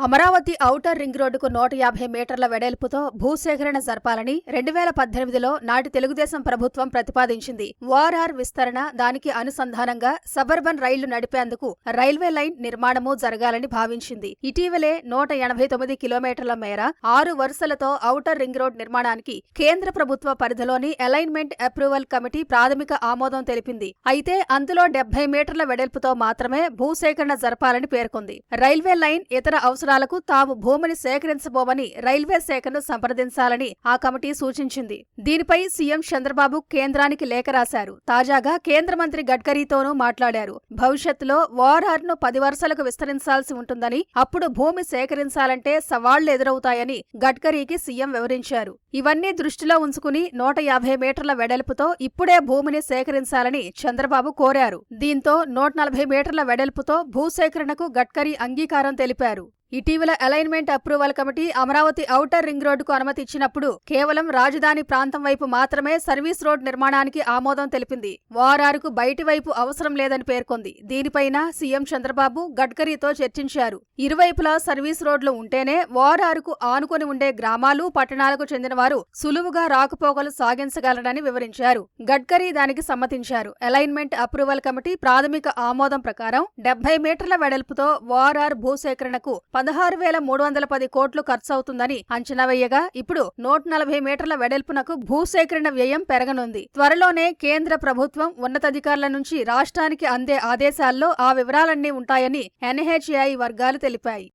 Amaravati outer ring రోడ్డుకు 150 మీటర్ల వెడల్పుతో భూసేకరణ జరపాలని 2018లో నాటి తెలుగుదేశం ప్రభుత్వం ప్రతిపాదించింది. ఓఆర్ఆర్ విస్తరణ, దానికి అనుసంధానంగా సబర్బన్ రైళ్లు నడిపేందుకు రైల్వే లైన్ నిర్మాణమూ జరగాలని భావించింది. ఇటీవలే 189 కిలోమీటర్ల మేర 6 వరుసలతో ఔటర్ రింగ్ రోడ్ నిర్మాణానికి కేంద్ర ప్రభుత్వ పరిధిలోని అలైన్మెంట్ అప్రూవల్ కమిటీ ప్రాథమిక ఆమోదం తెలిపింది. అయితే అందులో 70 మీటర్ల వెడల్పుతో మాత్రమే భూసేకరణ జరపాలని పేర్కొంది. రైల్వే లైన్ ఇతర అవసరాలకు తాము భూమిని సేకరించబోమని రైల్వే శాఖను సంప్రదించాలని ఆ కమిటీ సూచించింది. దీనిపై సీఎం చంద్రబాబు కేంద్రానికి లేఖ రాశారు. తాజాగా కేంద్ర మంత్రి గడ్కరీతోనూ మాట్లాడారు. భవిష్యత్తులో ఓఆర్ఆర్ ను 10 వరుసలకు విస్తరించాల్సి ఉంటుందని, అప్పుడు భూమి సేకరించాలంటే సవాళ్లు ఎదురవుతాయని గడ్కరీకి సీఎం వివరించారు. ఇవన్నీ దృష్టిలో ఉంచుకుని 150 మీటర్ల వెడల్పుతో ఇప్పుడే భూమిని సేకరించాలని చంద్రబాబు కోరారు. దీంతో 140 మీటర్ల వెడల్పుతో భూసేకరణకు గడ్కరీ అంగీకారం తెలిపారు. ఇటీవల alignment approval committee Amaravati outer ring రోడ్డుకు అనుమతి ఇచ్చినప్పుడు కేవలం రాజధాని ప్రాంతం వైపు మాత్రమే సర్వీస్ రోడ్ నిర్మాణానికి ఆమోదం తెలిపింది. ఓఆర్ఆర్కు బయటి వైపు అవసరం లేదని పేర్కొంది. దీనిపైన సీఎం చంద్రబాబు గడ్కరీతో చర్చించారు. ఇరువైపులా సర్వీస్ రోడ్లు ఉంటేనే ఓఆర్ఆర్కు ఆనుకొని ఉండే గ్రామాలు, పట్టణాలకు చెందిన వారు సులువుగా రాకపోకలు సాగించగలరని వివరించారు. గడ్కరీ దానికి సమ్మతించారు. అలైన్మెంట్ అప్రూవల్ కమిటీ ప్రాథమిక ఆమోదం ప్రకారం 70 మీటర్ల వెడల్పుతో ఓఆర్ఆర్ భూసేకరణకు 16,310 కోట్లు ఖర్చవుతుందని అంచనా వేయగా, ఇప్పుడు 140 మీటర్ల వెడల్పునకు భూసేకరణ వ్యయం పెరగనుంది. త్వరలోనే కేంద్ర ప్రభుత్వం ఉన్నతాధికారుల నుంచి రాష్ట్రానికి అందే ఆదేశాల్లో ఆ వివరాలన్నీ ఉంటాయని ఎన్హెచ్ఏఐ వర్గాలు తెలిపాయి.